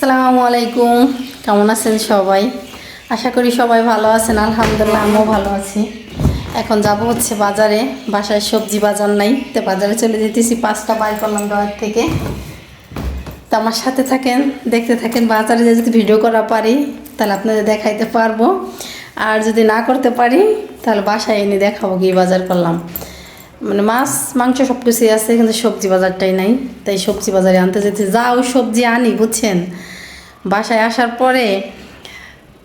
আসসালামু আলাইকুম, কেমন আছেন সবাই? আশা করি সবাই ভালো আছেন। আলহামদুলিল্লাহ আমিও ভালো আছি। এখন যাব হচ্ছে বাজারে, বাসায় সবজি বাজার নাই, তো বাজারে চলে যেতেছি। 5টা বাই করলাম ডয়ার থেকে। তো আমার সাথে থাকেন, দেখতে থাকেন। বাজারে যদি ভিডিও করা পারি তাহলে আপনাদের দেখাইতে পারবো, আর যদি না করতে পারি তাহলে বাসায় এনে দেখাবো কি বাজার করলাম। মানে মাছ মাংস সব কিছুই আছে, কিন্তু সবজি বাজারটাই নাই। তাই সবজি বাজারে আনতে যেতে যাও, সবজি আনি বুঝছেন, বাসায় আসার পরে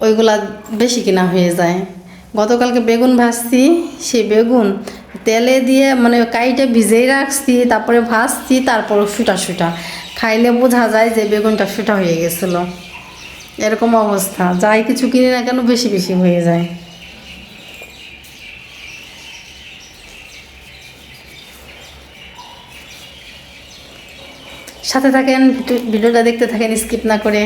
ওইগুলা বেশি কিনা হয়ে যায়। গতকালকে বেগুন ভাজছি, সেই বেগুন তেলে দিয়ে মানে কাইটা ভিজেই রাখছি, তারপরে ভাজছি, তারপর শুটা শুটা খাইলে বোঝা যায় যে বেগুনটা শুটা হয়ে গেছিলো। এরকম অবস্থা, যাই কিছু কিনি না কেন বেশি বেশি হয়ে যায়। সাথে থাকেন, ভিডিওটা দেখতে থাকেন স্কিপ না করে।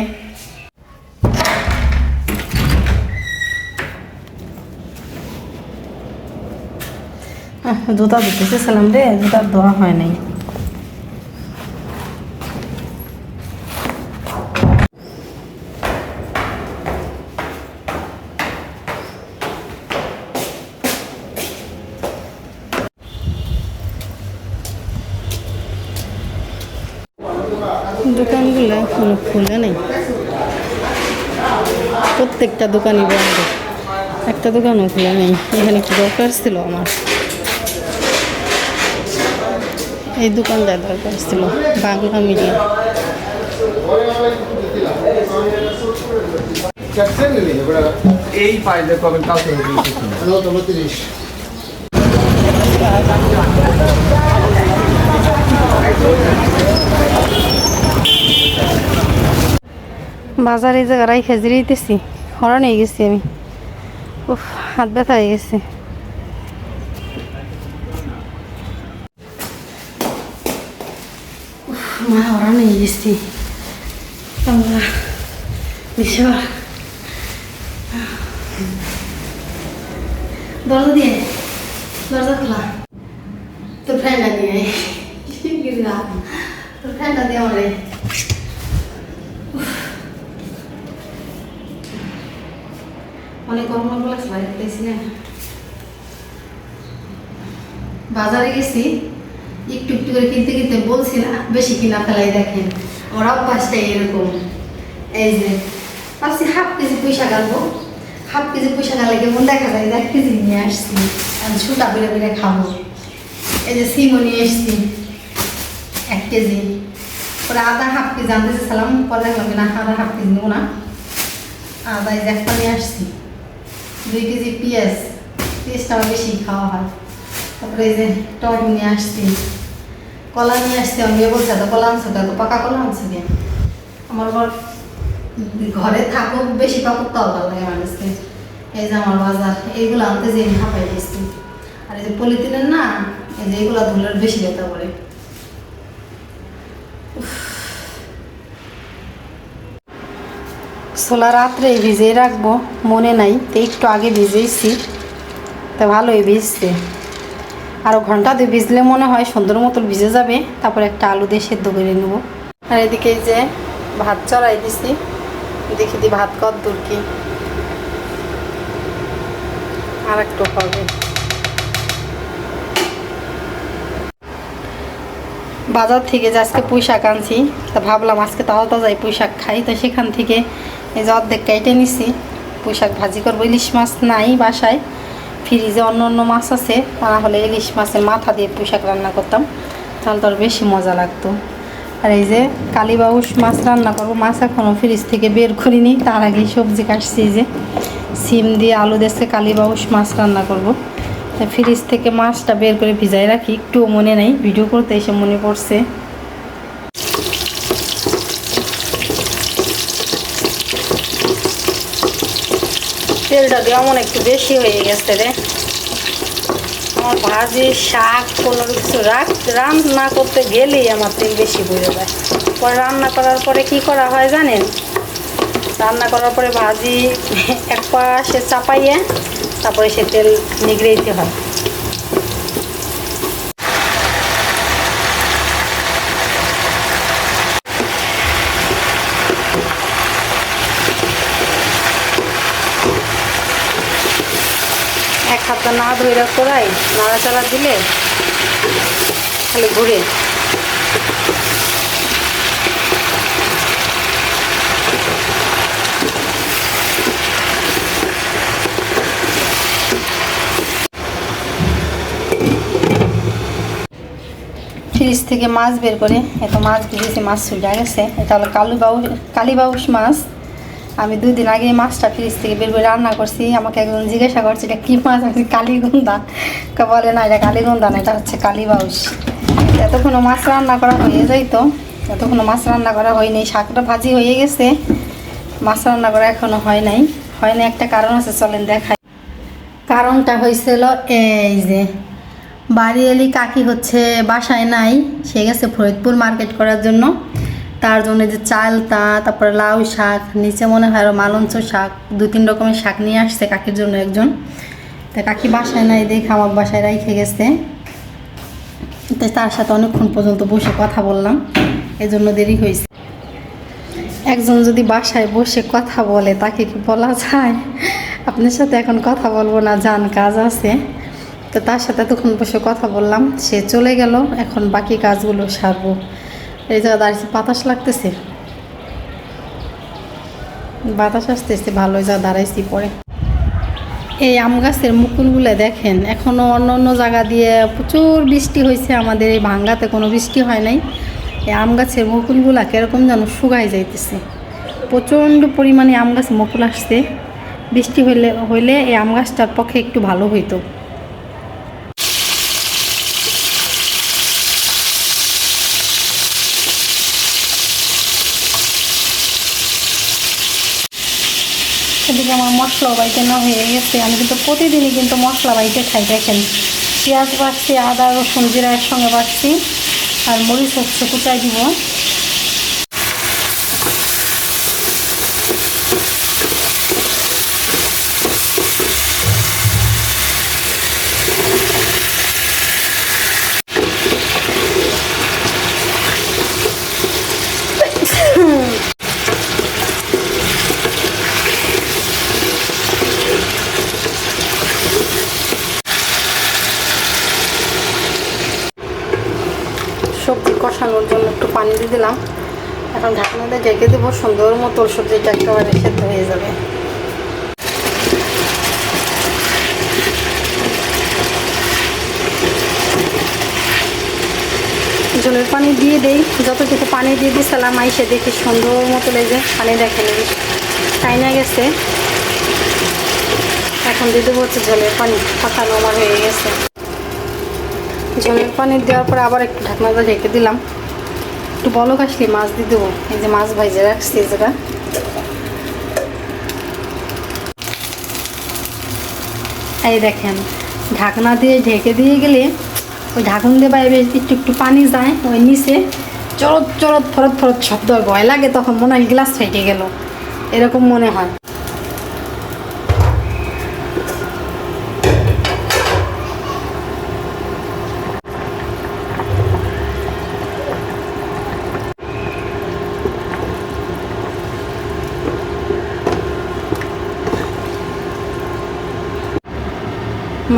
জুতা ধুতেছিলাম রে, জুতা ধোয়া হয় নাই। দোকানগুলো কোনো খুলে নেই, প্রত্যেকটা দোকানই বন্ধ, একটা দোকানও খুলে নেই। এখানে একটু দরকার ছিল আমার, এই দোকানটার দরকার ছিল। বাংলা মিডিয়া এই পাইলে কবেন কালকে বাজারে এই জায়গা রাই খেজুরি দিতেছি, হরণ হয়ে গেছি আমি। উফ, হাত ব্যথা হয়ে গেছে। মা হরণ হয়ে গেছি। দরজা দিয়ে, দরজা খোলা। তোর ফ্যানটা দিয়ে, তোর ফ্যানটা দিয়ে আমারে। অনেক গরম গরম লাগছে, বাইরে পেয়েছি না। বাজারে গেছি, একটু একটু করে কিনতে কিনতে বলছি না বেশি কিনা ফেলাই। দেখেন ওরাও 5টা এরকম। এই যে ভাবছি হাফ কেজি পয়সা গালবো, হাফ কেজি পয়সা গালে কেমন দেখা যায়। 1 কেজি নিয়ে আসছি, আমি ছুটা বেড়ে বেড়ে খাবো। এই যে সিমও নিয়ে এসছি 1 কেজি, পরে আদা হাফ কেজি আনতে চেয়েছিলাম, পরে দেখলাম না আদা হাফ কেজি নেবো না, আদা এই যে একটা নিয়ে আসছি। 2 কেজি পেঁয়াজ, পেঁয়াজটা আমার বেশি খাওয়া হয়। তারপরে এই যে টমেটো নিয়ে আসছি, কলা নিয়ে আসছি। আমি বলছি তো কলা আনছো, তো পাকা কলা আনছো কে? আমার ঘরে থাকুক বেশি পাকুক তাও ভালো লাগে মানুষকে। এই যে আমার বাজার, এইগুলো আনতে যে হাঁপাই গেছি। আর এই যে পলিথিনের না, এই যে এইগুলো ধুলের বেশি ব্যথা করে। ছোলা রাত্রে ভিজিয়ে রাখবো মনে নাই, তো একটু আগে ভিজেইছি, তো ভালোই ভিজছে। আরও ঘন্টা 2 ভিজলে মনে হয় সুন্দর মতো ভিজে যাবে। তারপর একটা আলু দিয়ে সেদ্ধ করে নেবো। আর এদিকে যে ভাত চড়াই দিছি, দেখি দি ভাত কত দূর কি, আর একটু হবে। বাজার থেকে যে আজকে পুঁই শাক আনছি, তা ভাবলাম আজকে তাও তাজাই পুঁই শাক খাই, তো সেখান থেকে এই যে অর্ধেক কেটে নিছি। পুঁই শাক ভাজি করবো। ইলিশ মাছ নাই বাসায়, ফ্রিজে অন্য অন্য মাছ আছে, তা না হলে ইলিশ মাছের মাথা দিয়ে পুঁই শাক রান্না করতাম, তাহলে তো আর বেশি মজা লাগতো। আর এই যে কালীবাউস মাছ রান্না করবো। মাছ এখনও ফ্রিজ থেকে বের করিনি, তার আগেই সবজি কাটছি। যে সিম দিয়ে আলু দিয়ে কালীবাউস মাছ রান্না করব। ফ্রিজ থেকে মাছটা বের করে ভিজাই রাখি, একটুও মনে নেই, ভিডিও করতে এসে মনে পড়ছে। তেলটা দেওয়া মনে একটু বেশি হয়ে গেছে রে। আমার ভাজি শাক কোনো কিছু রান্না করতে গেলেই আমার তেল বেশি পড়ে যায়। পরে রান্না করার পরে কি করা হয় জানেন? রান্না করার পরে ভাজি এক পাশে চাপাইয়ে তারপরে সে তেল নিগড়ে দিতে হয়। হাতটা না ধরে করাই নাড়াচাড়া দিলে খালি ঘুরে। ফ্রিজ থেকে মাছ বের করে এত মাছ দিয়েছি, মাছ ছুটে গেছে। এটা হলো কালীবাউস মাছ। আমি 2 দিন আগে মাছটা ফ্রিজ থেকে বের করে রান্না করছি। আমাকে একজন জিজ্ঞাসা করছে এটা কী মাছ, আমি কালীগন্ধা। বলে না এটা কালীগন্ধা না, এটা হচ্ছে কালীবাউস। এতক্ষণও মাছ রান্না করা হয়ে যাইতো, এতক্ষণও মাছ রান্না করা হয়নি। শাকটা ভাজি হয়ে গেছে, মাছ রান্না করা এখনও হয়নি। একটা কারণ আছে, চলেন দেখাই। কারণটা হয়েছিল এই যে বাড়িয়ালি কাকি হচ্ছে বাসায় নাই, সে গেছে ফরিদপুর মার্কেট করার জন্য। তার জন্য যে চালতা, তারপরে লাউ শাক, নিচে মনে হয় আরও মালঞ্চ শাক, 2-3 রকমের শাক নিয়ে আসছে কাকির জন্য একজন। তা কাকি বাসায় নাই দেখে আমার বাসায় রেখে গেছে। তো তার সাথে অনেকক্ষণ পর্যন্ত বসে কথা বললাম, এজন্য দেরি হয়েছে। একজন যদি বাসায় বসে কথা বলে তাকে কি বলা যায় আপনার সাথে এখন কথা বলবো না, যান কাজ আছে। তো তার সাথে এতক্ষণ বসে কথা বললাম, সে চলে গেল, এখন বাকি কাজগুলো সারবো। এই জায়গা দাঁড়িয়েছি, বাতাস লাগতেছে, বাতাস আসতেছে ভালো, যা দাঁড়াইছি পরে। এই আম গাছের মুকুলগুলো দেখেন, এখনও অন্য অন্য জায়গা দিয়ে প্রচুর বৃষ্টি হয়েছে, আমাদের এই ভাঙ্গাতে কোনো বৃষ্টি হয় নাই। এই আম গাছের মুকুলগুলা কীরকম যেন শুকাই যাইতেছে, প্রচণ্ড পরিমাণে আম গাছে মুকুল আসছে। বৃষ্টি হইলে এই আম গাছটার পক্ষে একটু ভালো হইতো। এদিকে আমার মশলা বাইটে না হয়ে গেছে। আমি কিন্তু প্রতিদিনই কিন্তু মশলা বাইটে খাই। দেখেন পেঁয়াজ বাড়ছি, আদা রসুন জিরা একসঙ্গে বাড়ছি, আর মরিচ হচ্ছে কুচাই দিব। সবজি কষানোর জন্য একটু পানি দিয়ে দিলাম, এখন ঢাকনা দিয়ে ঢেকে দেবো। সুন্দর মতো সবজিটা একেবারে সেদ্ধ হয়ে যাবে। ঝোলের পানি দিয়ে দেই, যতটুকু পানি দিয়ে দিয়েছিলাম আইসে দেখি সুন্দর মতো লেগে পানি দেখে নিবি টাইনা গেছে। এখন দিয়ে দেবো হচ্ছে ঝোলের পানি, পাকানো আমার হয়ে গেছে। ঝোলের পানি দেওয়ার পরে আবার একটু ঢাকনাটা ঢেকে দিলাম, একটু বলক আসলে মাছ দিয়ে দেবো। এই যে মাছ ভাইজে রাখছি যেটা, এই দেখেন ঢাকনা দিয়ে ঢেকে দিয়ে গেলে ওই ঢাকন দিয়ে বাইরে একটু একটু পানি যায়, ওই নিচে চরদ চরদ ফরদ ফরদ শব্দ হয়, ভয় লাগে, তখন মনে হয় গ্লাস ফেটে গেল, এরকম মনে হয়।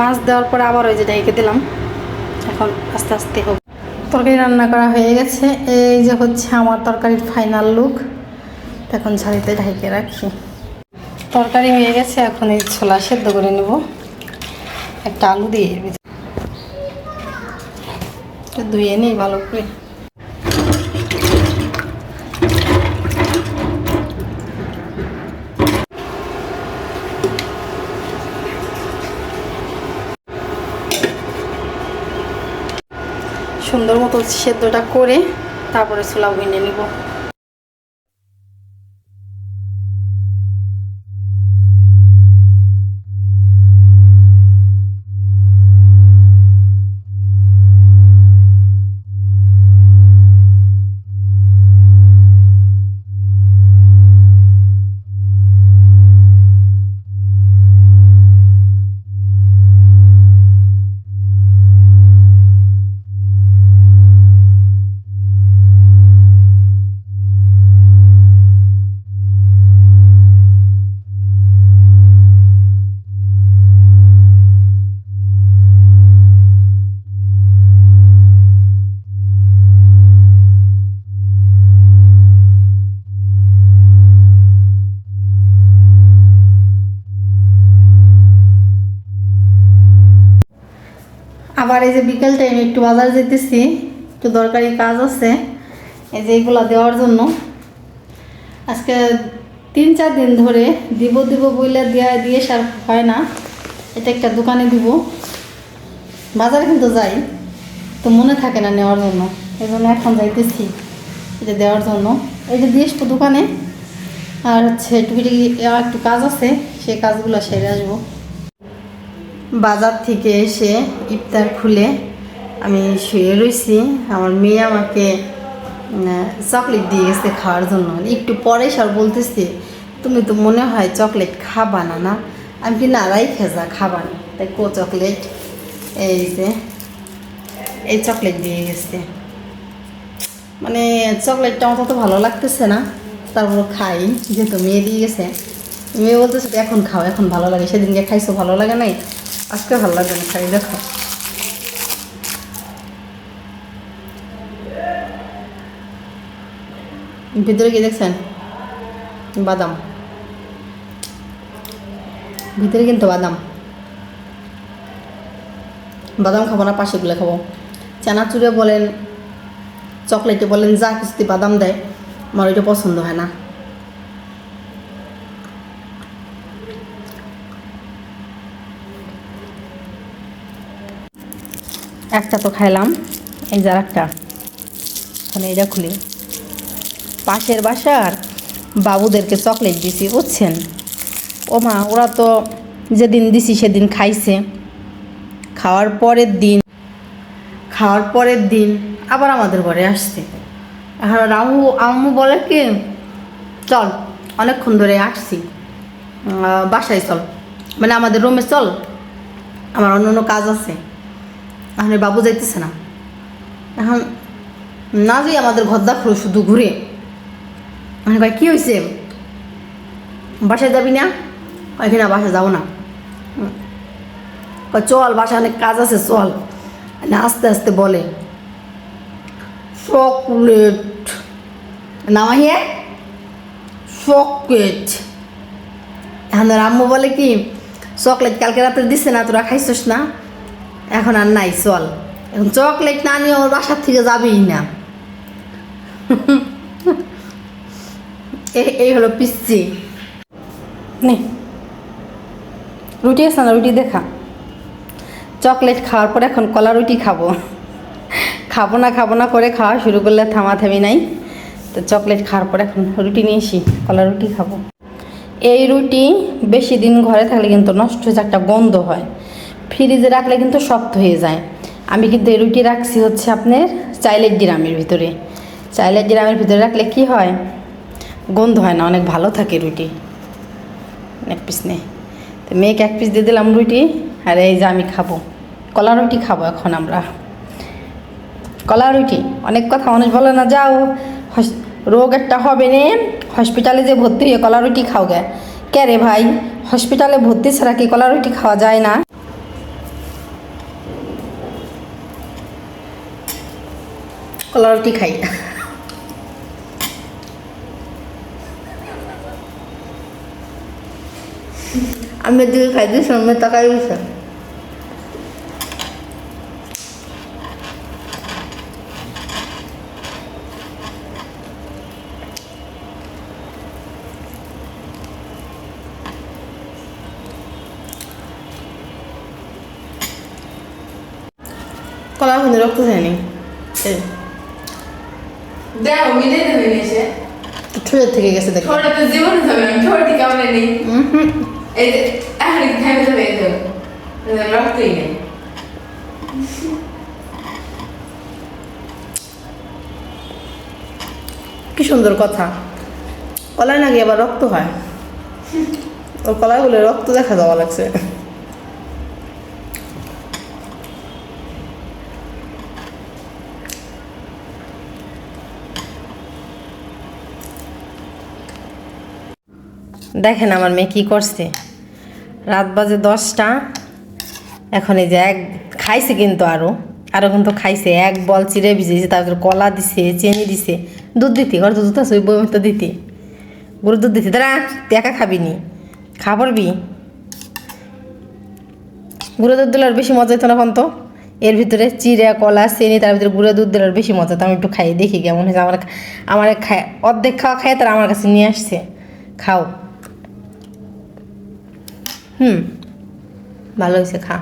মাছ দেওয়ার পরে আবার ওই যে ঢেকে দিলাম, এখন আস্তে আস্তে হোক। তরকারি রান্না করা হয়ে গেছে, এই যে হচ্ছে আমার তরকারির ফাইনাল লুক। এখন ঝাড়িতে ঢেকে রাখি। তরকারি হয়ে গেছে, এখন এই ছোলা সেদ্ধ করে নেব, একটা আলু দিয়ে ধুয়ে নিই ভালো করে। সুন্দর মতো সেদ্ধটা করে তারপরে ছোলা ভুনে নিব। আবার এই যে বিকেল টাইমে একটু বাজারে যেতেছি, একটু দরকারি কাজ আছে এই যে এইগুলা দেওয়ার জন্য। আজকে 3-4 দিন ধরে দিব বইলে দিয়ে সার হয় না। এটা একটা দোকানে দিব, বাজারে কিন্তু যাই তো মনে থাকে না নেওয়ার জন্য, এই জন্য এখন যাইতেছি এটা দেওয়ার জন্য। এই যে দিয়ে আসবো দোকানে, আর হচ্ছে টুকিটাকি একটু কাজ আছে, সেই কাজগুলো সেরে আসবো। বাজার থেকে এসে ইফতার খুলে আমি শুয়ে রয়েছি। আমার মেয়ে আমাকে চকলেট দিয়ে গেছে খাওয়ার জন্য। একটু পরে সব বলতেছে তুমি তো মনে হয় চকলেট খাবা না। না আমি কি নারাই খেজা খাবা না, তাই চকলেট এই যে এই চকলেট দিয়ে গেছে। মানে চকলেটটা অত তো ভালো লাগতেছে না, তারপর খাই যেহেতু মেয়ে দিয়ে গেছে। মেয়ে বলতেছে এখন খাও, এখন ভালো লাগে, সেদিনকে খাইছো ভালো লাগে নাই, আজকে ভালো লাগবে না, খাই দেখো। ভিতরে কি দেখছেন? বাদাম, ভিতরে কিন্তু বাদাম। বাদাম খাবো না, পাশেগুলো খাবো। চানাচুরে বলেন, চকলেটে বলেন, যা কিছুতে বাদাম দেয় আমার ওইটা পছন্দ হয় না। একটা তো খাইলাম, এই যে একটা মানে এটা খুলি। পাশের বাসার বাবুদেরকে চকলেট দিছি বুঝছেন। ও মা, ওরা তো যেদিন দিছি সেদিন খাইছে, খাওয়ার পরের দিন আবার আমাদের ঘরে আসছে। এখন আম্মু বলে কি চল, অনেকক্ষণ ধরে আসছি, বাসায় চল, মানে আমাদের রুমে চল, আমার অন্য কাজ আছে। এখন বাবু যাইতেছে না, এখন না যাই আমাদের ঘর দেখো শুধু ঘুরে। মানে ভাই কী হয়েছে, বাসায় যাবি না? ওইখানে বাসায় যাবো না, চল বাসায় অনেক কাজ আছে চল। আস্তে আস্তে বলে চকলেট নামাইয়ে চকলেট। এখন আম্মু বলে কি চকলেট কালকে রাতে দিচ্ছে না, তোরা খাইছিস না, এখন আর নাই চল। এখন চকলেট না নিয়ে ওর বাসার থেকে যাবেই না। এই হলো পিচ্ছি। নে রুটি আছে না, রুটি দেখা। চকলেট খাওয়ার পর এখন কলা রুটি খাবো খাবো না করে খাওয়া শুরু করলে থামাথামি নাই। তো চকলেট খাওয়ার পর এখন রুটি নিয়ে এসি, কলা রুটি খাবো। এই রুটি বেশি দিন ঘরে থাকলে কিন্তু নষ্ট হয়ে যায়, একটা গন্ধ হয়। ফ্রিজে রাখলে কিন্তু শক্ত হয়ে যায়। আমি কিন্তু এই রুটি রাখছি হচ্ছে আপনার চাইলের ড্রামের ভিতরে। চাইলের ড্রামের ভিতরে রাখলে কি হয়, গন্ধ হয় না, অনেক ভালো থাকে রুটি। এক পিস নেই, তো মেয়েকে এক পিস দিয়ে দিলাম রুটি, আর এই যে আমি খাবো কলা রুটি খাবো। এখন আমরা কলা রুটি, অনেক কথা মানুষ বলে না যাও রোগ একটা হবে নে হসপিটালে যে ভর্তি হয়ে কলা রুটি খাও গে। কে রে ভাই, হসপিটালে ভর্তি ছাড়া কি কলা রুটি খাওয়া যায় না? কলা রুটি খাই। আমি দিকে খাই দিই, সামনে তাকাই গেছে। কলা কিন্তু রক্ত যায়নি, দেখো মিলে দেবে এসে ঠোঁটের থেকে গেছে দেখো। ছোট তো জীবনে যাবে না, ছোট কেমন নেই। এই যে এখন থেমে যাবে, এই তো রক্তই নেই। কি সুন্দর কথা, কলায় নাকি আবার রক্ত হয়। ওর কলায় বলে রক্ত দেখা যাওয়া লাগছে। দেখেন আমার মেয়ে কী করছে, রাত বাজে 10টা, এখন এই যে এক খাইছে কিন্তু আরও কিন্তু খাইছে। এক বল চিড়ে ভিজেছে, তারপরে কলা দিছে, চিনি দিছে, দুধ দিতে ঘর দুধ আছে ওই বই তো দিতে, গরুর দুধ দিতে। দাঁড়া তুই একা খাবি নি, খাবারবি। গুঁড়ো দুধ দিলে আর বেশি মজা হইতো না, তো এর ভিতরে চিড়া কলা চিনি তার ভিতরে গুঁড়ো দুধ দিলে আর বেশি মজা। তো আমি একটু খাই দেখি কেমন হয়েছে। আমার খায় অর্ধেক খাওয়া খায় তারা আমার কাছে নিয়ে আসছে, খাও। ভালো হয়েছে, খা।